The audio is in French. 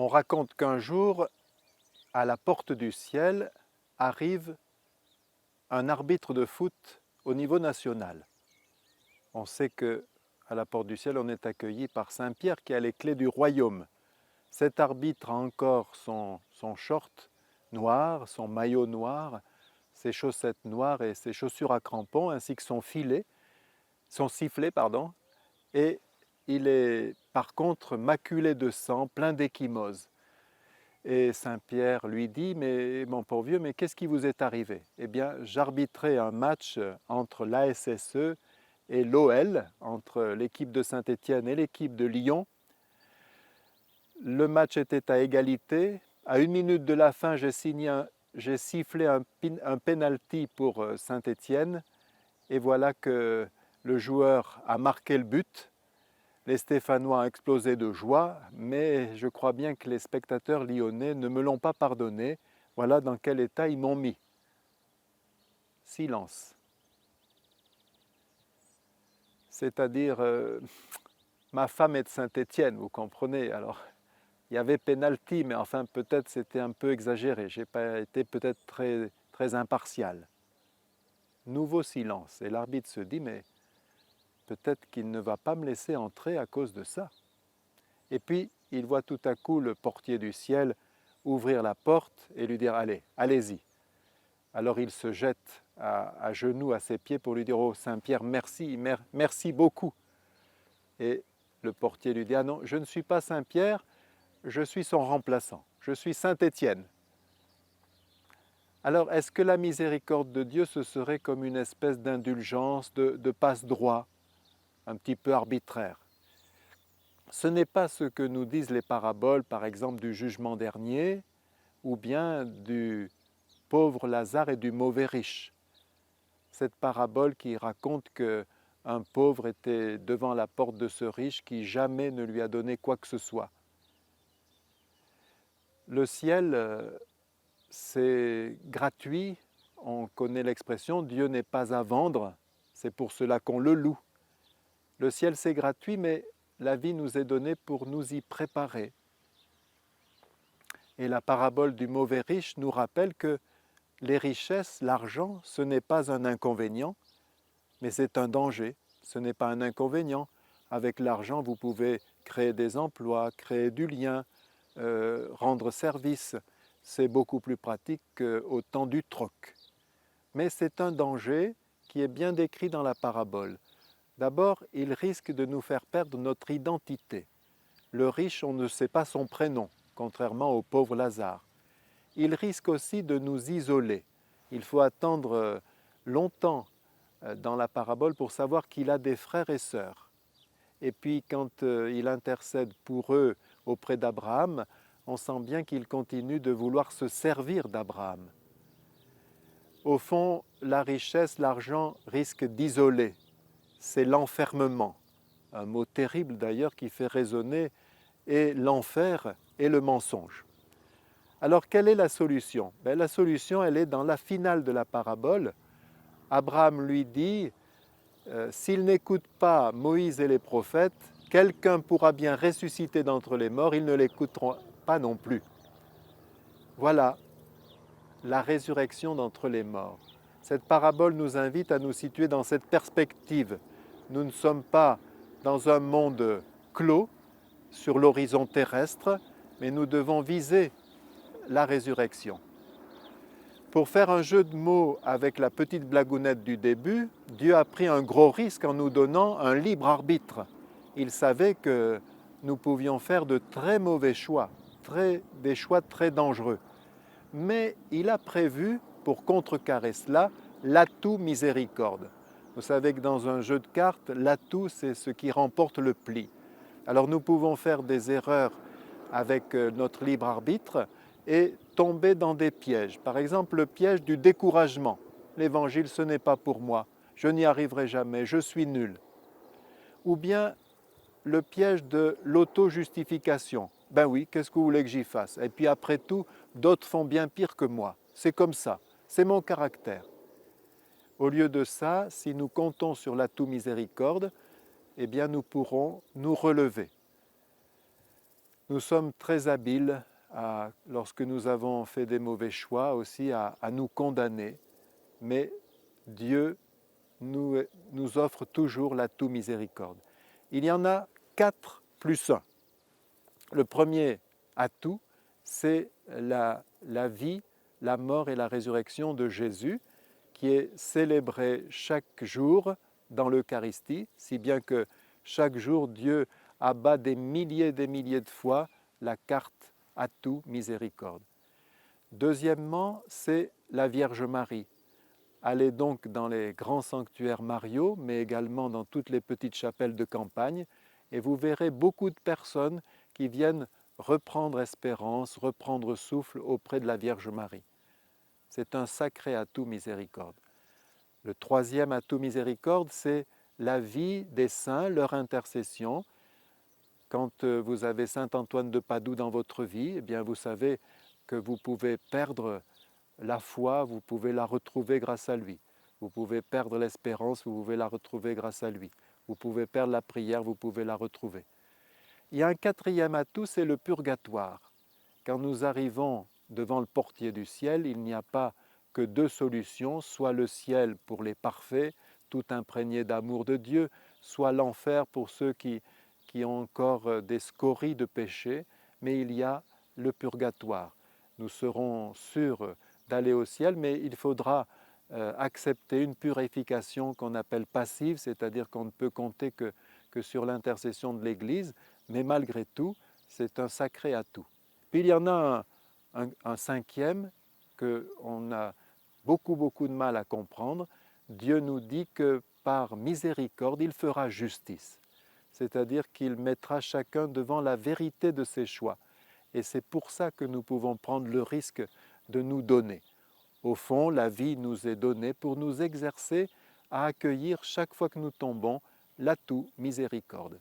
On raconte qu'un jour, à la porte du ciel, arrive un arbitre de foot au niveau national. On sait qu'à la porte du ciel, on est accueilli par Saint-Pierre qui a les clés du royaume. Cet arbitre a encore son short noir, son maillot noir, ses chaussettes noires et ses chaussures à crampons, ainsi que son sifflet, et il est par contre maculé de sang, plein d'ecchymoses. Et Saint-Pierre lui dit « Mais mon pauvre vieux, mais qu'est-ce qui vous est arrivé ?» Eh bien, j'arbitrais un match entre l'ASSE et l'OL, entre l'équipe de Saint-Étienne et l'équipe de Lyon. Le match était à égalité. À 1 minute de la fin, j'ai sifflé un penalty pour Saint-Étienne. Et voilà que le joueur a marqué le but. Les Stéphanois ont explosé de joie, mais je crois bien que les spectateurs lyonnais ne me l'ont pas pardonné. Voilà dans quel état ils m'ont mis. Silence. C'est-à-dire, ma femme est de Saint-Étienne, vous comprenez. Alors, il y avait penalty, mais enfin peut-être c'était un peu exagéré. Je n'ai pas été peut-être très impartial. Nouveau silence. Et l'arbitre se dit, mais peut-être qu'il ne va pas me laisser entrer à cause de ça. Et puis, il voit tout à coup le portier du ciel ouvrir la porte et lui dire « Allez, allez-y ». Alors il se jette à genoux à ses pieds pour lui dire « Oh Saint-Pierre, merci, merci beaucoup ». Et le portier lui dit « Ah non, je ne suis pas Saint-Pierre, je suis son remplaçant, je suis Saint-Étienne ». Alors, est-ce que la miséricorde de Dieu, ce serait comme une espèce d'indulgence, de passe-droit, un petit peu arbitraire? Ce n'est pas ce que nous disent les paraboles, par exemple, du jugement dernier, ou bien du pauvre Lazare et du mauvais riche. Cette parabole qui raconte qu'un pauvre était devant la porte de ce riche qui jamais ne lui a donné quoi que ce soit. Le ciel, c'est gratuit, on connaît l'expression « Dieu n'est pas à vendre », c'est pour cela qu'on le loue. Le ciel, c'est gratuit, mais la vie nous est donnée pour nous y préparer. Et la parabole du mauvais riche nous rappelle que les richesses, l'argent, ce n'est pas un inconvénient, mais c'est un danger. Ce n'est pas un inconvénient. Avec l'argent, vous pouvez créer des emplois, créer du lien, rendre service. C'est beaucoup plus pratique qu'au temps du troc. Mais c'est un danger qui est bien décrit dans la parabole. D'abord, il risque de nous faire perdre notre identité. Le riche, on ne sait pas son prénom, contrairement au pauvre Lazare. Il risque aussi de nous isoler. Il faut attendre longtemps dans la parabole pour savoir qu'il a des frères et sœurs. Et puis quand il intercède pour eux auprès d'Abraham, on sent bien qu'il continue de vouloir se servir d'Abraham. Au fond, la richesse, l'argent risque d'isoler. C'est l'enfermement, un mot terrible d'ailleurs qui fait résonner et l'enfer et le mensonge. Alors quelle est la solution? La solution, elle est dans la finale de la parabole. Abraham lui dit, s'il n'écoute pas Moïse et les prophètes, quelqu'un pourra bien ressusciter d'entre les morts, ils ne l'écouteront pas non plus. Voilà la résurrection d'entre les morts. Cette parabole nous invite à nous situer dans cette perspective. Nous ne sommes pas dans un monde clos sur l'horizon terrestre, mais nous devons viser la résurrection. Pour faire un jeu de mots avec la petite blagounette du début, Dieu a pris un gros risque en nous donnant un libre arbitre. Il savait que nous pouvions faire de très mauvais choix, des choix très dangereux. Mais il a prévu, pour contrecarrer cela, l'atout miséricorde. Vous savez que dans un jeu de cartes, l'atout, c'est ce qui remporte le pli. Alors nous pouvons faire des erreurs avec notre libre arbitre et tomber dans des pièges. Par exemple, le piège du découragement. L'évangile, ce n'est pas pour moi, je n'y arriverai jamais, je suis nul. Ou bien le piège de l'auto-justification. Ben oui, qu'est-ce que vous voulez que j'y fasse? Et puis après tout, d'autres font bien pire que moi. C'est comme ça, c'est mon caractère. Au lieu de ça, si nous comptons sur l'atout miséricorde, eh bien nous pourrons nous relever. Nous sommes très habiles, lorsque nous avons fait des mauvais choix aussi, à nous condamner, mais Dieu nous offre toujours la tout miséricorde. Il y en a 4 plus 1. Le premier atout, c'est la vie, la mort et la résurrection de Jésus, qui est célébrée chaque jour dans l'Eucharistie, si bien que chaque jour, Dieu abat des milliers de fois la carte atout miséricorde. Deuxièmement, c'est la Vierge Marie. Allez donc dans les grands sanctuaires mariaux, mais également dans toutes les petites chapelles de campagne, et vous verrez beaucoup de personnes qui viennent reprendre espérance, reprendre souffle auprès de la Vierge Marie. C'est un sacré atout miséricorde. Le troisième atout miséricorde, c'est la vie des saints, leur intercession. Quand vous avez saint Antoine de Padoue dans votre vie, eh bien vous savez que vous pouvez perdre la foi, vous pouvez la retrouver grâce à lui. Vous pouvez perdre l'espérance, vous pouvez la retrouver grâce à lui. Vous pouvez perdre la prière, vous pouvez la retrouver. Il y a un quatrième atout, c'est le purgatoire. Quand nous arrivons devant le portier du ciel, il n'y a pas que deux solutions, soit le ciel pour les parfaits, tout imprégnés d'amour de Dieu, soit l'enfer pour ceux qui ont encore des scories de péché, mais il y a le purgatoire. Nous serons sûrs d'aller au ciel, mais il faudra accepter une purification qu'on appelle passive, c'est-à-dire qu'on ne peut compter que sur l'intercession de l'Église, mais malgré tout, c'est un sacré atout. Puis il y en a un cinquième qu'on a beaucoup de mal à comprendre. Dieu nous dit que par miséricorde, il fera justice, c'est-à-dire qu'il mettra chacun devant la vérité de ses choix. Et c'est pour ça que nous pouvons prendre le risque de nous donner. Au fond, la vie nous est donnée pour nous exercer à accueillir chaque fois que nous tombons l'atout miséricorde.